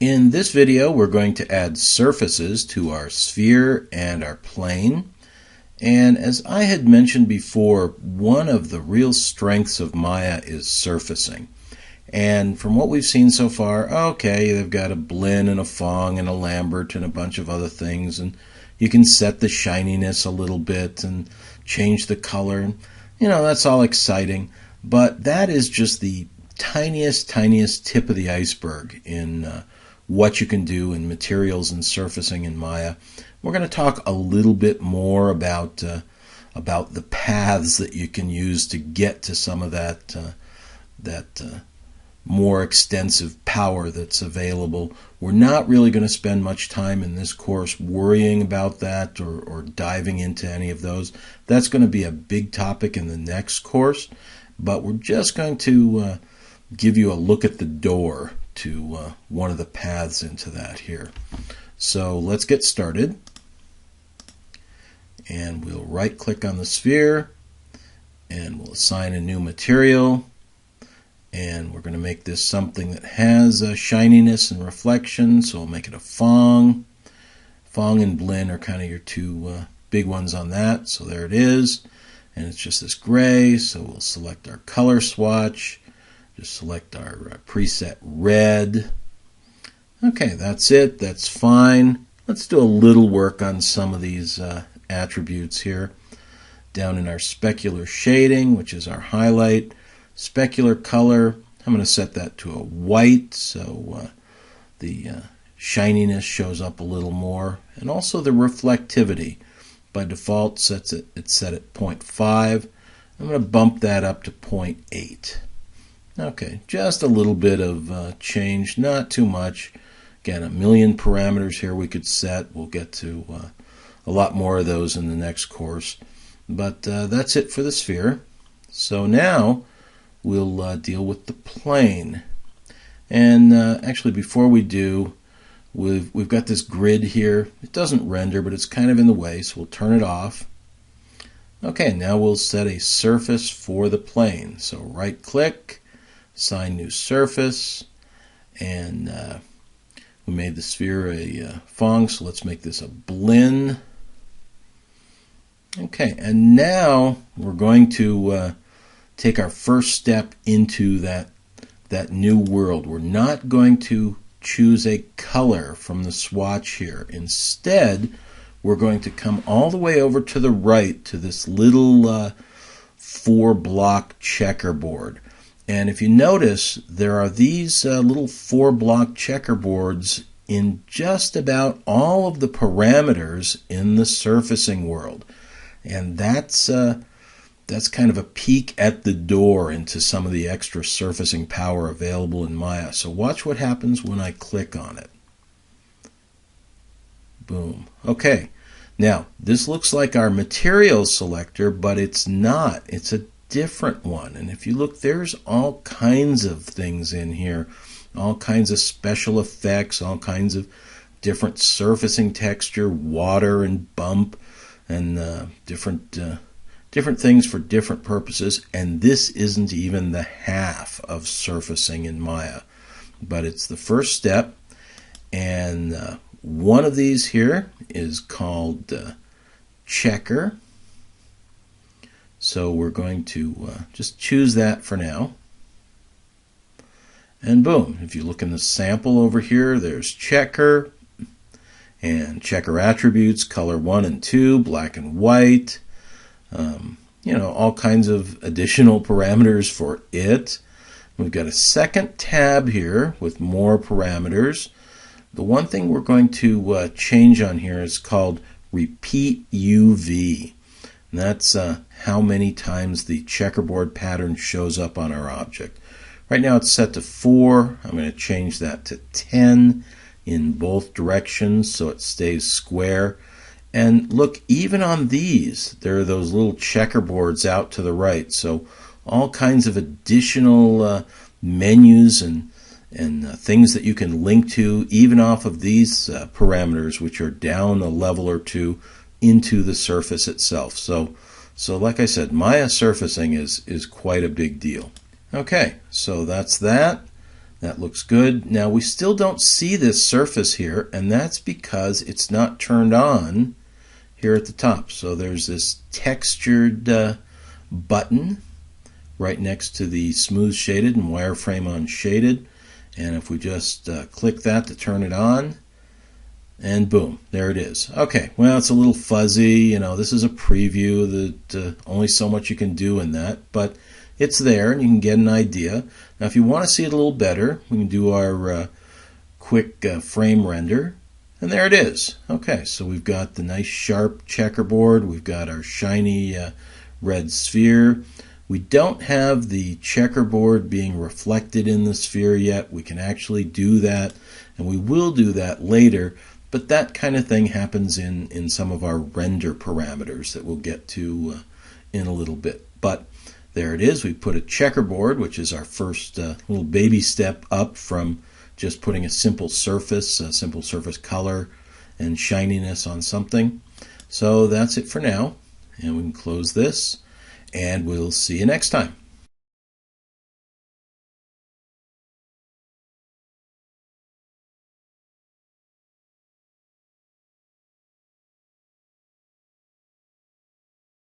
In this video, we're going to add surfaces to our sphere and our plane. And as I had mentioned before, one of the real strengths of Maya is surfacing. And from what we've seen so far, okay, they've got a Blinn and a Phong and a Lambert and a bunch of other things, and you can set the shininess a little bit and change the color. You know, that's all exciting, but that is just the tiniest tip of the iceberg in what you can do in materials and surfacing in Maya. We're going to talk a little bit more about the paths that you can use to get to some of that more extensive power that's available. We're not really going to spend much time in this course worrying about that or diving into any of those. That's going to be a big topic in the next course, but we're just going to give you a look at the door to one of the paths into that here. So let's get started. And we'll right click on the sphere and we'll assign a new material. And we're going to make this something that has shininess and reflection, so we'll make it a Phong. Phong and Blinn are kind of your two big ones on that, so there it is. And it's just this gray, so we'll select our color swatch. Just select our preset red. Okay, that's it. That's fine. Let's do a little work on some of these attributes here. Down in our specular shading, which is our highlight. Specular color, I'm going to set that to a white, so the shininess shows up a little more. And also the reflectivity. By default, it's set at 0.5. I'm going to bump that up to 0.8. Okay, just a little bit of change, not too much. Again, a million parameters here we could set. We'll get to a lot more of those in the next course. But that's it for the sphere. So now we'll deal with the plane. And actually, before we do, we've got this grid here. It doesn't render, but it's kind of in the way, so we'll turn it off. Okay, now we'll set a surface for the plane. So right-click, assign new surface, and we made the sphere a Phong, so let's make this a Blinn. Okay, and now we're going to take our first step into that new world. We're not going to choose a color from the swatch here. Instead, we're going to come all the way over to the right to this little 4-block checkerboard. And if you notice, there are these little 4-block checkerboards in just about all of the parameters in the surfacing world. And that's kind of a peek at the door into some of the extra surfacing power available in Maya. So watch what happens when I click on it. Boom. Okay. Now, this looks like our materials selector, but it's not. It's a different one. And if you look, there's all kinds of things in here. All kinds of special effects, all kinds of different surfacing texture, water and bump, and different things for different purposes, and this isn't even the half of surfacing in Maya. But it's the first step, and one of these here is called checker. So we're going to just choose that for now. And boom, if you look in the sample over here, there's checker, and checker attributes, color 1 and 2, black and white. You know, all kinds of additional parameters for it. We've got a second tab here with more parameters. The one thing we're going to change on here is called repeat UV. And that's how many times the checkerboard pattern shows up on our object. Right now it's set to 4. I'm going to change that to 10 in both directions so it stays square. And look, even on these, there are those little checkerboards out to the right. So all kinds of additional menus and things that you can link to, even off of these parameters, which are down a level or two into the surface itself. So like I said, Maya surfacing is quite a big deal. Okay, so that's that. That looks good. Now we still don't see this surface here, and that's because it's not turned on here at the top. So there's this textured button right next to the smooth shaded and wireframe on shaded. And if we just click that to turn it on, and boom, there it is. Okay, well, it's a little fuzzy. This is a preview that only so much you can do in that, but it's there and you can get an idea. Now, if you want to see it a little better, we can do our quick frame render, and there it is. Okay, so we've got the nice sharp checkerboard. We've got our shiny red sphere. We don't have the checkerboard being reflected in the sphere yet. We can actually do that, and we will do that later. But that kind of thing happens in some of our render parameters that we'll get to in a little bit. But there it is. We put a checkerboard, which is our first little baby step up from just putting a simple surface color and shininess on something. So that's it for now. And we can close this, and we'll see you next time.